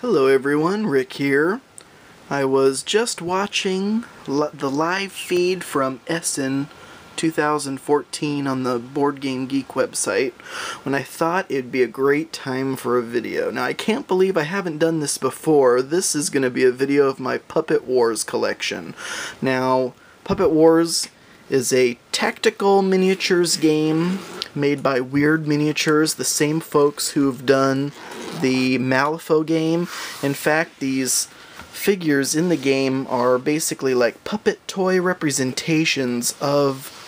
Hello everyone, Rick here. I was just watching the live feed from Essen 2014 on the Board Game Geek website when I thought it'd be a great time for a video. Now I can't believe I haven't done this before. This is going to be a video of my Puppet Wars collection. Now, Puppet Wars is a tactical miniatures game made by Weird Miniatures, the same folks who've done the Malifaux game. In fact, these figures in the game are basically like puppet toy representations of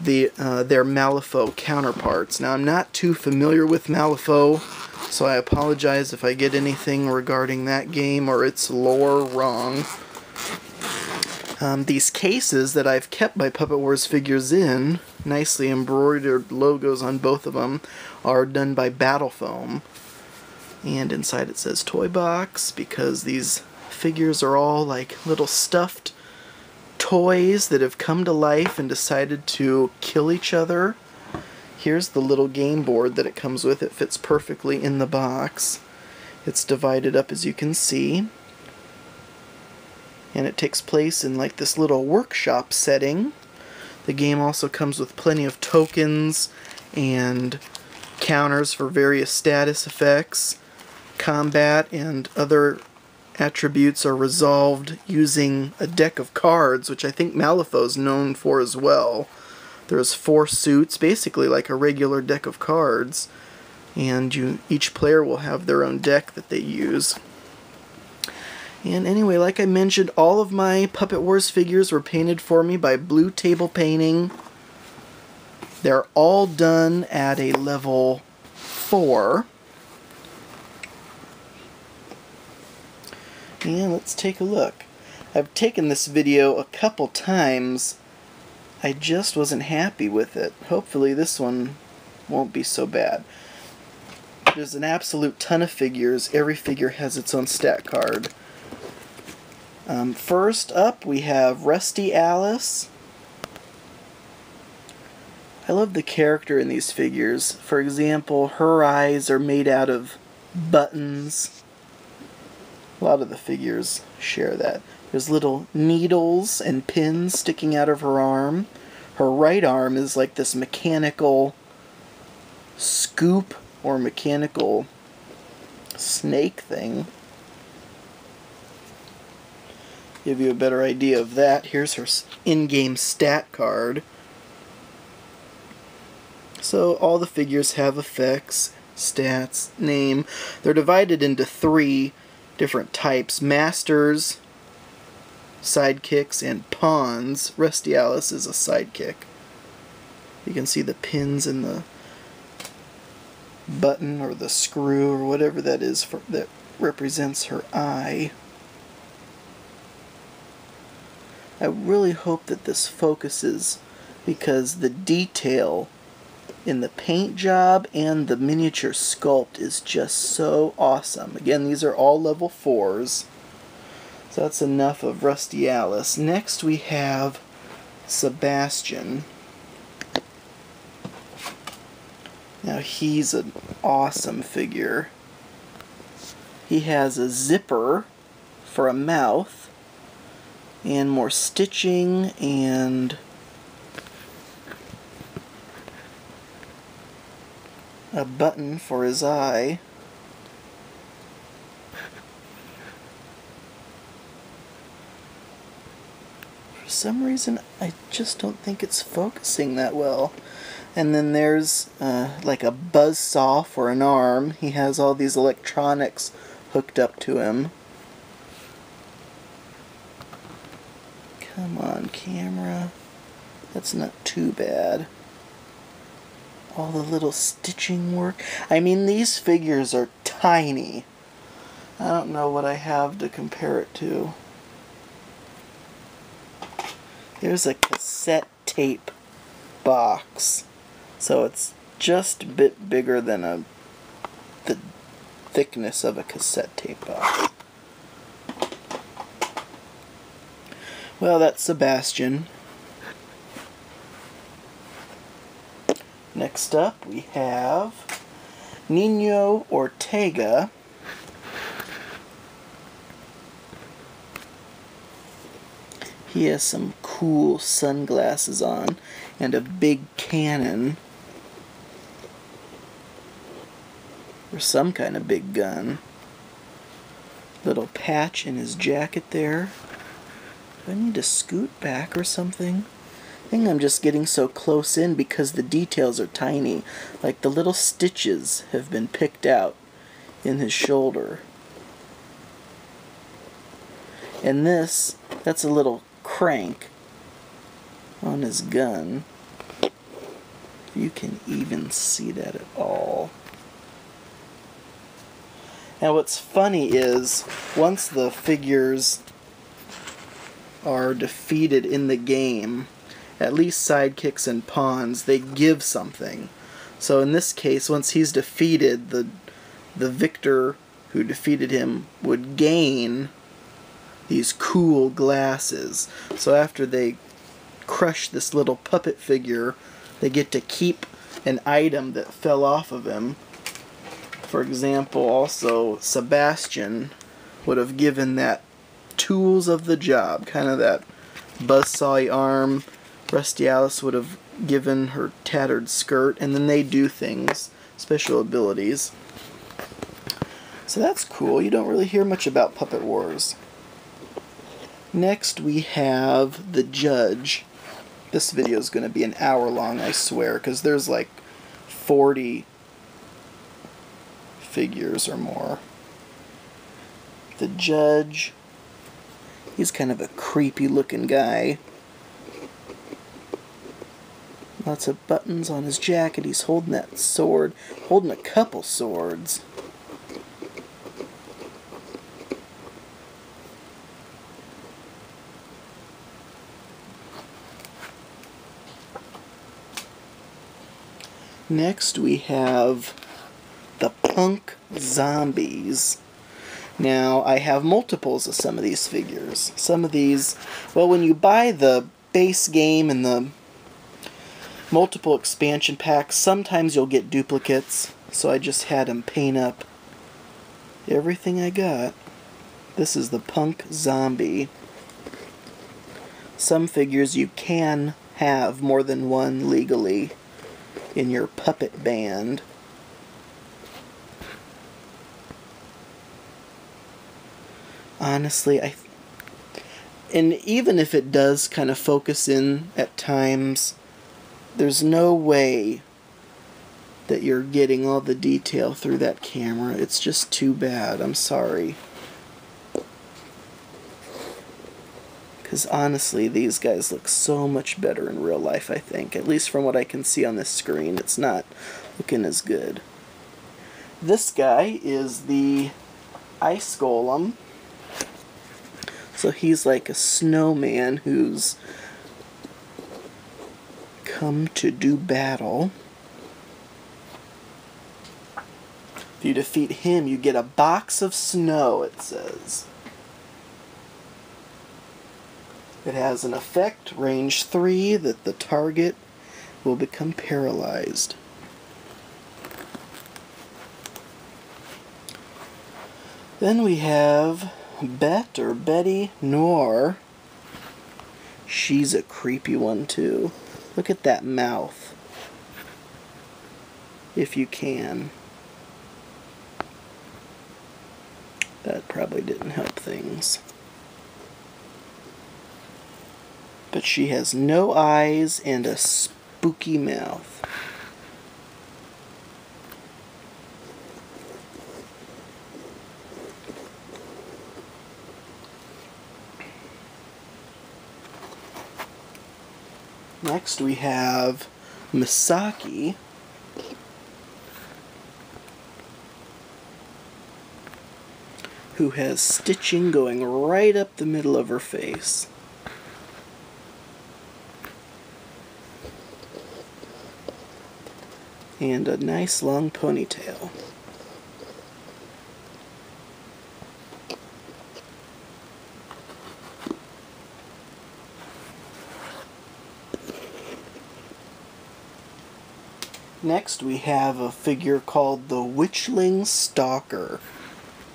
their Malifaux counterparts. Now, I'm not too familiar with Malifaux, so I apologize if I get anything regarding that game or its lore wrong. These cases that I've kept my Puppet Wars figures in, nicely embroidered logos on both of them, are done by Battle Foam. And inside it says Toy Box, because these figures are all like little stuffed toys that have come to life and decided to kill each other. Here's the little game board that it comes with. It fits perfectly in the box. It's divided up, as you can see. And it takes place in like this little workshop setting. The game also comes with plenty of tokens and counters for various status effects. Combat and other attributes are resolved using a deck of cards, which I think Malifaux's known for as well. There's 4 suits, basically like a regular deck of cards, and each player will have their own deck that they use. And anyway, like I mentioned, all of my Puppet Wars figures were painted for me by Blue Table Painting. They're all done at a level 4. And let's take a look. I've taken this video a couple times. I just wasn't happy with it. Hopefully this one won't be so bad. There's an absolute ton of figures. Every figure has its own stat card. First up, we have Rusty Alice. I love the character in these figures. For example, her eyes are made out of buttons. A lot of the figures share that. There's little needles and pins sticking out of her arm. Her right arm is like this mechanical scoop or mechanical snake thing. Give you a better idea of that. Here's her in-game stat card. So all the figures have effects, stats, name. They're divided into 3 different types: masters, sidekicks, and pawns. Rusty Alice is a sidekick. You can see the pins in the button or the screw or whatever that is that represents her eye. I really hope that this focuses, because the detail in the paint job and the miniature sculpt is just so awesome. Again, these are all level 4s. So that's enough of Rusty Alice. Next we have Sebastian. Now he's an awesome figure. He has a zipper for a mouth, and more stitching, and a button for his eye. For some reason, I just don't think it's focusing that well. And then there's like a buzzsaw for an arm. He has all these electronics hooked up to him. Come on, camera. That's not too bad. All the little stitching work. I mean, these figures are tiny. I don't know what I have to compare it to. Here's a cassette tape box. So it's just a bit bigger than the thickness of a cassette tape box. Well, that's Sebastian. Next up, we have Nino Ortega. He has some cool sunglasses on and a big cannon. Or some kind of big gun. Little patch in his jacket there. Do I need to scoot back or something? I think I'm just getting so close in because the details are tiny. Like the little stitches have been picked out in his shoulder. And this, that's a little crank on his gun. You can even see that at all. Now what's funny is, once the figures are defeated in the game, at least sidekicks and pawns, they give something. So in this case, once he's defeated, the victor who defeated him would gain these cool glasses. So after they crush this little puppet figure, they get to keep an item that fell off of him. For example, also Sebastian would have given that tools of the job, kind of that buzzsaw arm. Rusty Alice would have given her tattered skirt, and then they do things, special abilities. So that's cool. You don't really hear much about Puppet Wars. Next we have the Judge. This video is going to be an hour long, I swear, because there's like 40 figures or more. The Judge, he's kind of a creepy looking guy. Lots of buttons on his jacket. He's holding that sword, holding a couple swords. Next we have the Punk Zombies. Now, I have multiples of some of these figures. Some of these, well, when you buy the base game and the multiple expansion packs, sometimes you'll get duplicates, so I just had them paint up everything I got. This is the Punk Zombie. Some figures you can have more than one legally in your puppet band. Honestly, and even if it does kind of focus in at times, there's no way that you're getting all the detail through that camera. It's just too bad. I'm sorry. Because honestly, these guys look so much better in real life, I think. At least from what I can see on this screen, it's not looking as good. This guy is the Ice Golem. So he's like a snowman who's come to do battle. If you defeat him, you get a box of snow, it says. It has an effect, range 3, that the target will become paralyzed. Then we have Bet or Betty Noir. She's a creepy one too. Look at that mouth. If you can. That probably didn't help things. But she has no eyes and a spooky mouth. Next we have Misaki. Who has stitching going right up the middle of her face. And a nice long ponytail. Next we have a figure called the Witchling Stalker.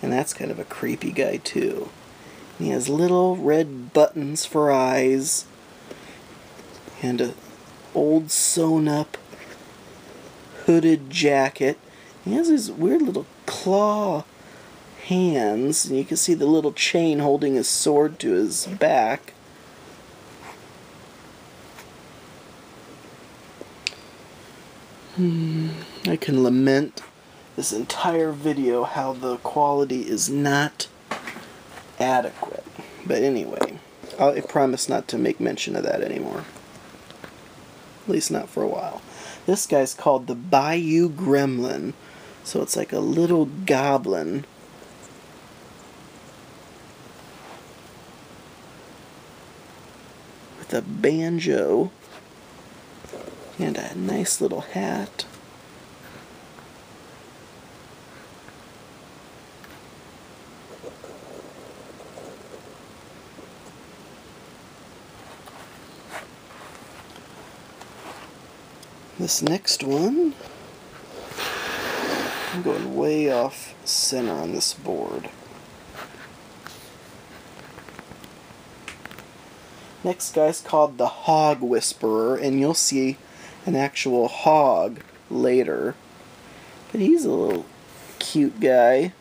And that's kind of a creepy guy too. He has little red buttons for eyes. And a old sewn up hooded jacket. He has these weird little claw hands, and you can see the little chain holding his sword to his back. I can lament this entire video how the quality is not adequate. But anyway, I promise not to make mention of that anymore. At least not for a while. This guy's called the Bayou Gremlin. So it's like a little goblin. With a banjo. And a nice little hat. This next one, I'm going way off center on this board. Next guy's called the Hog Whisperer, and you'll see an actual hog later. But he's a little cute guy.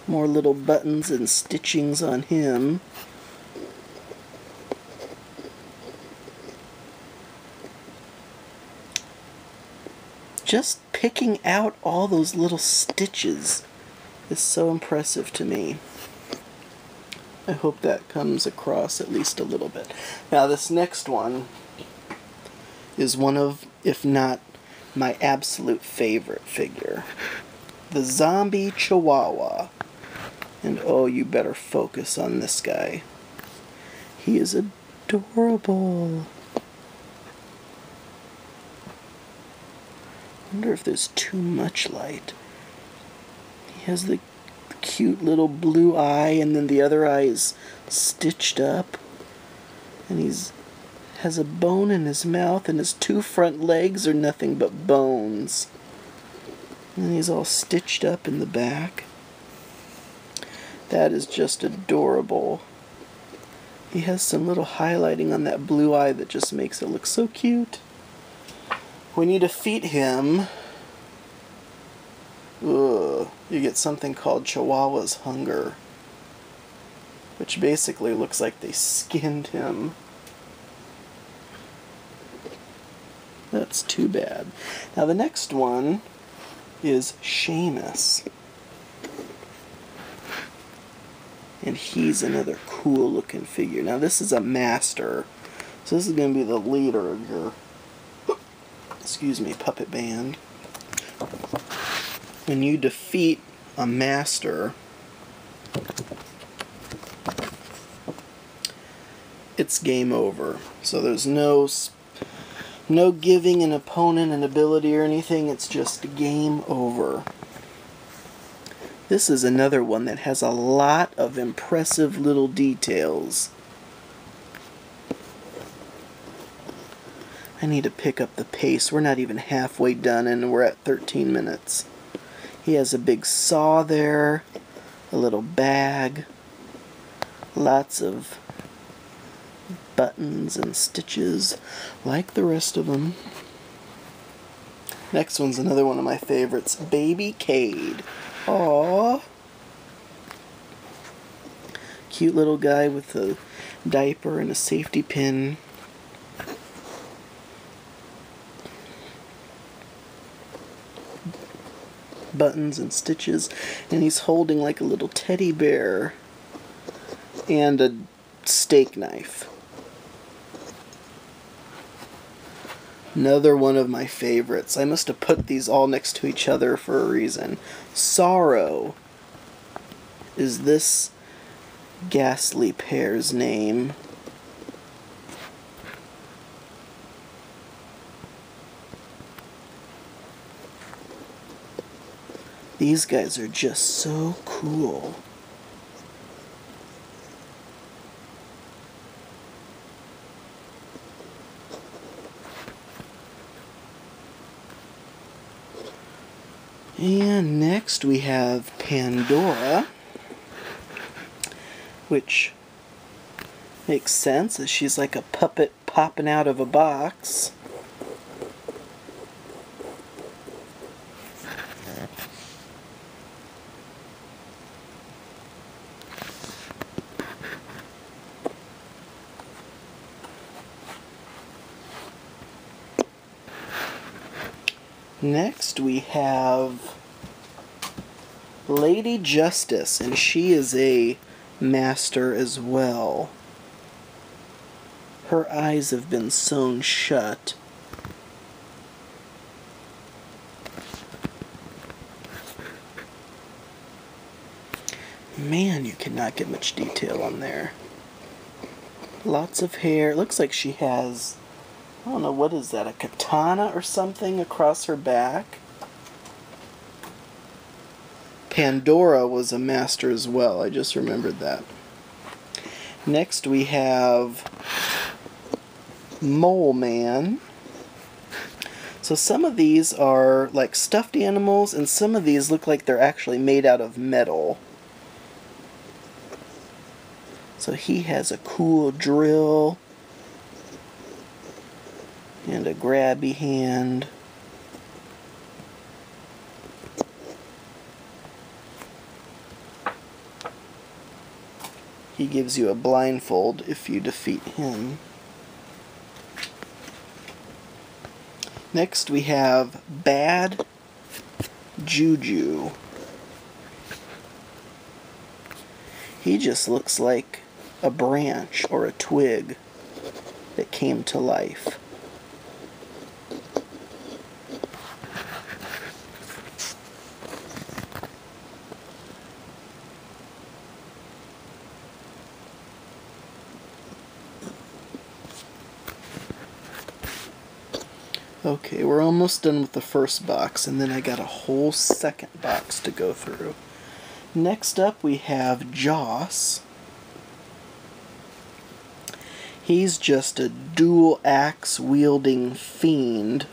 More little buttons and stitchings on him. Just picking out all those little stitches is so impressive to me. I hope that comes across at least a little bit. Now this next one is one of, if not my absolute favorite figure. The zombie Chihuahua. And oh, you better focus on this guy. He is adorable. I wonder if there's too much light. He has the cute little blue eye, and then the other eye is stitched up. And has a bone in his mouth, and his two front legs are nothing but bones. And he's all stitched up in the back. That is just adorable. He has some little highlighting on that blue eye that just makes it look so cute. When you defeat him, you get something called Chihuahua's Hunger, which basically looks like they skinned him. That's too bad. Now the next one is Sheamus. And he's another cool looking figure. Now this is a master, so this is going to be the leader of your puppet band. When you defeat a master, it's game over. So there's no giving an opponent an ability or anything. It's just game over. This is another one that has a lot of impressive little details. I need to pick up the pace. We're not even halfway done and we're at 13 minutes. He has a big saw there, a little bag, lots of buttons and stitches like the rest of them. Next one's another one of my favorites, Baby Kade. Aww. Cute little guy with a diaper and a safety pin. Buttons and stitches, and he's holding like a little teddy bear and a steak knife. Another one of my favorites. I must have put these all next to each other for a reason. Sorrow is this ghastly pair's name. These guys are just so cool. And next we have Pandora. which makes sense as she's like a puppet popping out of a box. Next we have Lady Justice, and she is a master as well. Her eyes have been sewn shut. Man, you cannot get much detail on there. Lots of hair. It looks like she has, I don't know, what is that, a katana or something across her back? Pandora was a master as well, I just remembered that. Next we have Mole Man. So some of these are like stuffed animals, and some of these look like they're actually made out of metal. So he has a cool drill and a grabby hand. He gives you a blindfold if you defeat him. Next we have Bad Juju. He just looks like a branch or a twig that came to life. Okay, we're almost done with the first box, and then I got a whole second box to go through. Next up we have Joss. He's just a dual axe wielding fiend.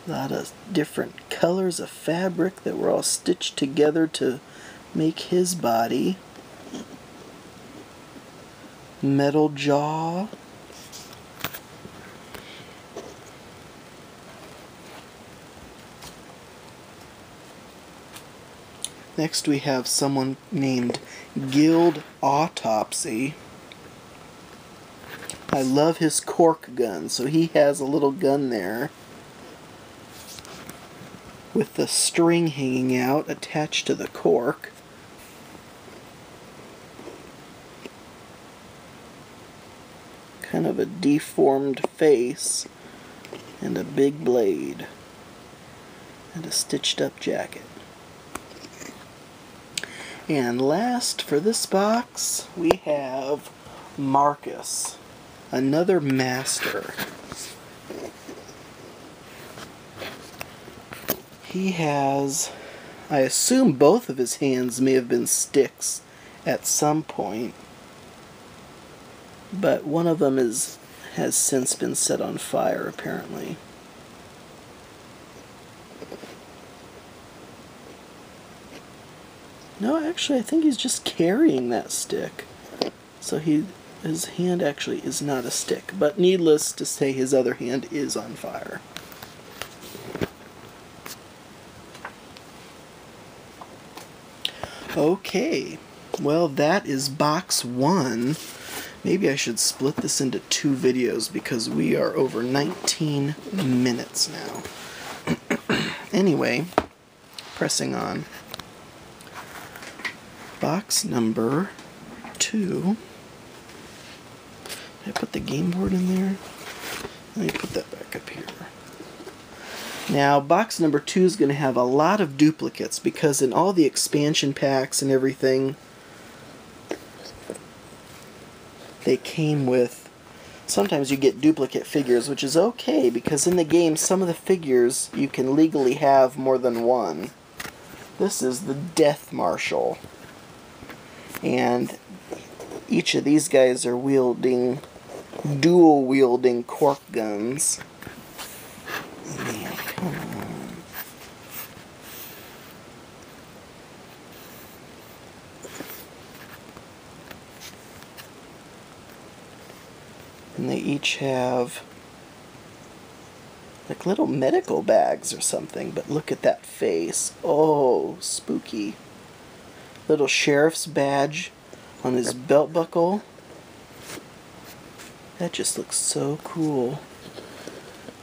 A lot of different colors of fabric that were all stitched together to make his body. Metal jaw. Next we have someone named Guild Autopsy. I love his cork gun, so he has a little gun there with the string hanging out attached to the cork. Kind of a deformed face and a big blade and a stitched up jacket. And last for this box, we have Marcus, another master. He has, I assume both of his hands may have been sticks at some point, but one of them has since been set on fire, apparently. No, actually, I think he's just carrying that stick. So his hand actually is not a stick. But needless to say, his other hand is on fire. Okay, well that is box 1. Maybe I should split this into 2 videos because we are over 19 minutes now. Anyway, pressing on. Box number 2. Did I put the game board in there? Let me put that back up here. Now, box number 2 is going to have a lot of duplicates because in all the expansion packs and everything, they came with, sometimes you get duplicate figures, which is okay because in the game some of the figures you can legally have more than one. This is the Death Marshal. And each of these guys are wielding, dual wielding cork guns. Man, come on. And they each have like little medical bags or something, but look at that face. Oh, spooky. Little sheriff's badge on his belt buckle. That just looks so cool.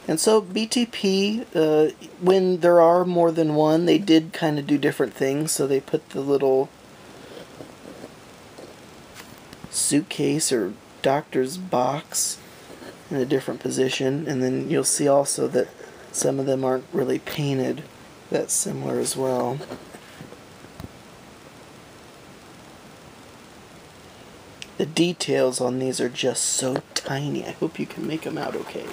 And so BTP, when there are more than one, they did kind of do different things. So they put the little suitcase or doctor's box in a different position. And then you'll see also that some of them aren't really painted that similar as well. The details on these are just so tiny. I hope you can make them out okay.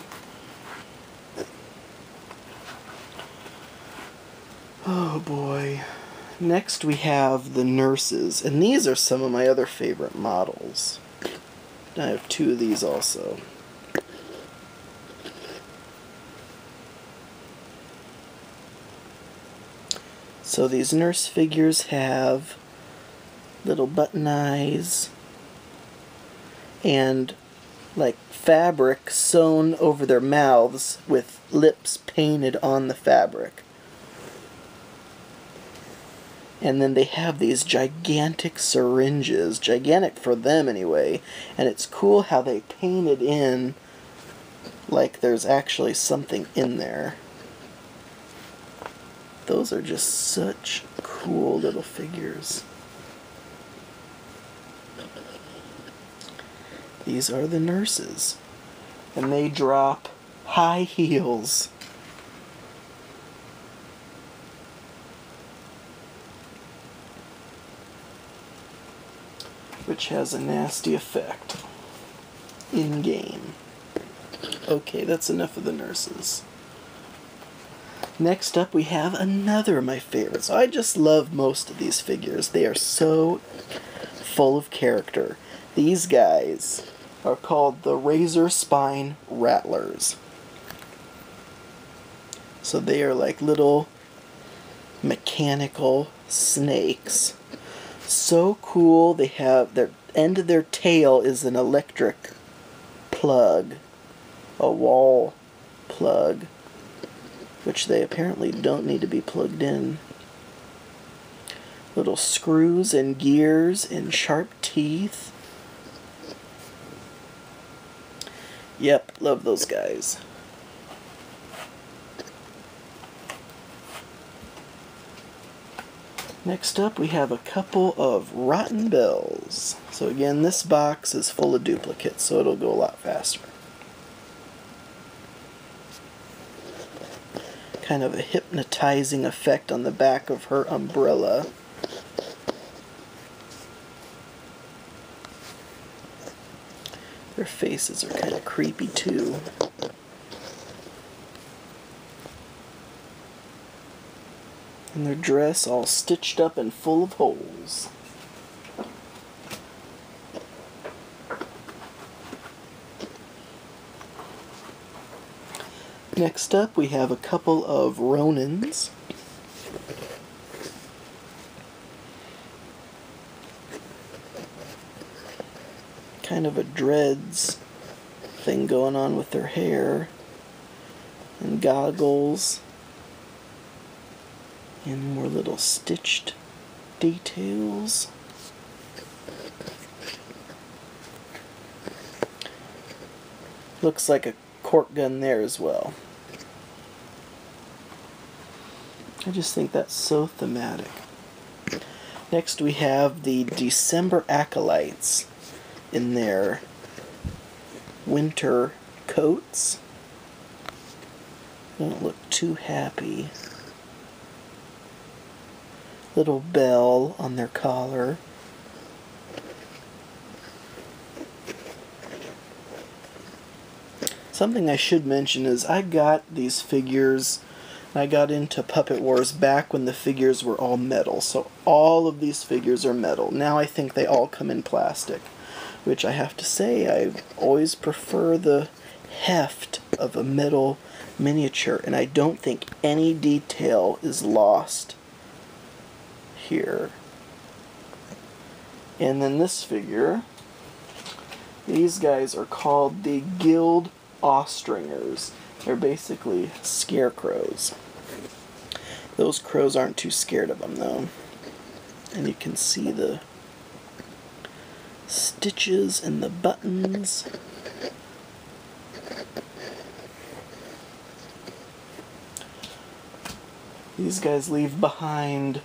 Oh boy. Next we have the nurses, and these are some of my other favorite models. I have two of these also. So these nurse figures have little button eyes and like fabric sewn over their mouths with lips painted on the fabric. And then they have these gigantic syringes, gigantic for them anyway, and it's cool how they paint it in like there's actually something in there. Those are just such cool little figures. These are the nurses, and they drop high heels. Which has a nasty effect in-game. Okay, that's enough of the nurses. Next up we have another of my favorites. I just love most of these figures. They are so full of character. These guys are called the Razor Spine Rattlers. So they are like little mechanical snakes. So cool. They have their end of their tail is an electric plug, a wall plug, which they apparently don't need to be plugged in. Little screws and gears and sharp teeth. Yep, love those guys. Next up we have a couple of rotten bells. So again, this box is full of duplicates, so it'll go a lot faster. Kind of a hypnotizing effect on the back of her umbrella. Their faces are kind of creepy too. And their dress all stitched up and full of holes. Next up we have a couple of Ronins. Kind of a dreads thing going on with their hair. And goggles. And more little stitched details. Looks like a cork gun there as well. I just think that's so thematic. Next we have the December Acolytes in their winter coats. Don't look too happy. Little bell on their collar. Something I should mention is I got these figures, and I got into Puppet Wars back when the figures were all metal. So all of these figures are metal. Now I think they all come in plastic, which I have to say I always prefer the heft of a metal miniature, and I don't think any detail is lost here. And then this figure These guys are called the Guild Offstringers. They're basically scarecrows. Those crows aren't too scared of them, though. And you can see the stitches and the buttons. These guys leave behind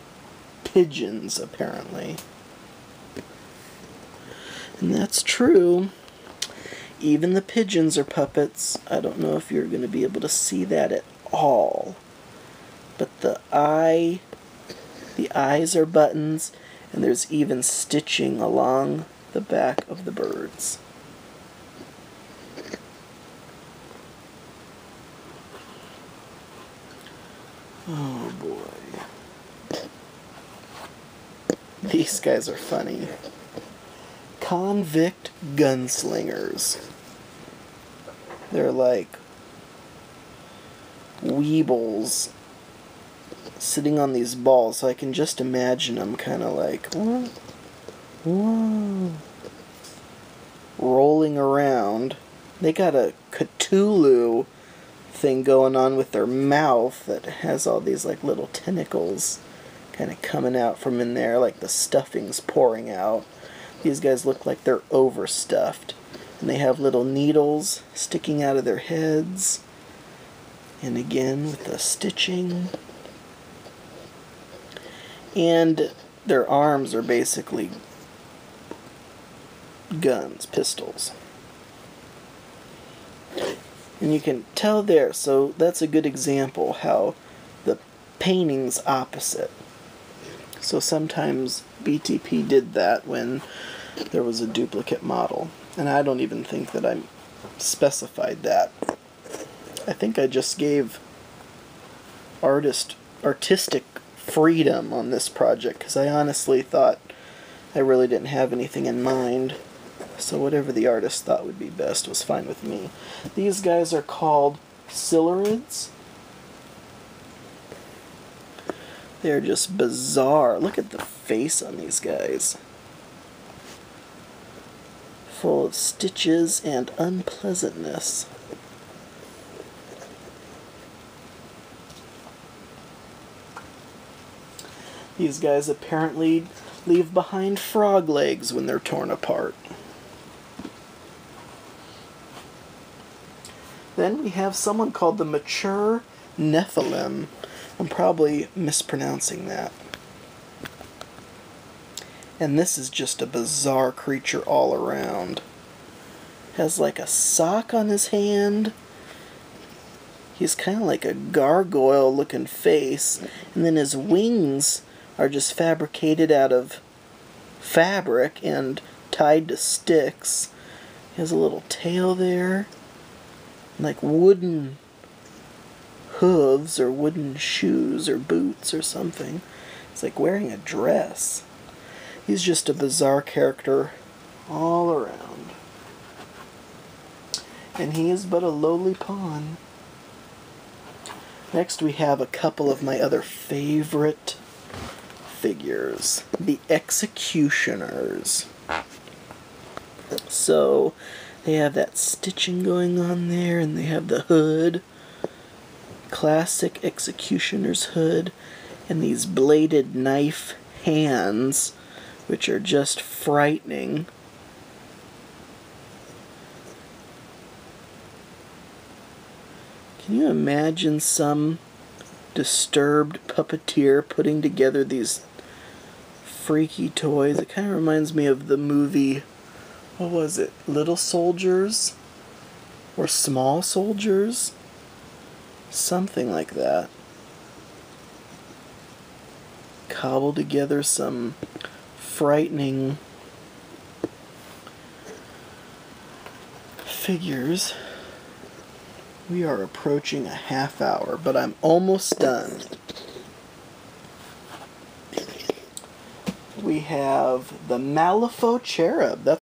pigeons, apparently. And that's true. Even the pigeons are puppets. I don't know if you're going to be able to see that at all. But the eyes are buttons, and there's even stitching along the back of the birds. Oh boy. These guys are funny. Convict gunslingers. They're like weebles sitting on these balls, so I can just imagine them kind of like whoa, rolling around. They got a Cthulhu thing going on with their mouth that has all these like little tentacles kind of coming out from in there, like the stuffing's pouring out. These guys look like they're overstuffed, and they have little needles sticking out of their heads, and again with the stitching. And their arms are basically guns, pistols. And you can tell there, so that's a good example how the painting's opposite. So sometimes BTP did that when there was a duplicate model. And I don't even think that I specified that. I think I just gave artistic freedom on this project, because I honestly thought I really didn't have anything in mind. So whatever the artist thought would be best was fine with me. These guys are called Silurids. They're just bizarre. Look at the face on these guys. Full of stitches and unpleasantness. These guys apparently leave behind frog legs when they're torn apart. Then we have someone called the Mature Nephilim. I'm probably mispronouncing that. And this is just a bizarre creature all around. Has like a sock on his hand. He's kind of like a gargoyle looking face. And then his wings are just fabricated out of fabric and tied to sticks. He has a little tail there. Like wooden hooves or wooden shoes or boots or something. It's like wearing a dress. He's just a bizarre character all around. And he is but a lowly pawn. Next we have a couple of my other favorite figures. The Executioners. So they have that stitching going on there, and they have the hood. Classic Executioner's hood. And these bladed knife hands, which are just frightening. Can you imagine some disturbed puppeteer putting together these freaky toys? It kind of reminds me of the movie, what was it, Little Soldiers? Or Small Soldiers? Something like that. Cobble together some frightening figures. We are approaching a half hour, but I'm almost done. We have the Malifaux Cherub.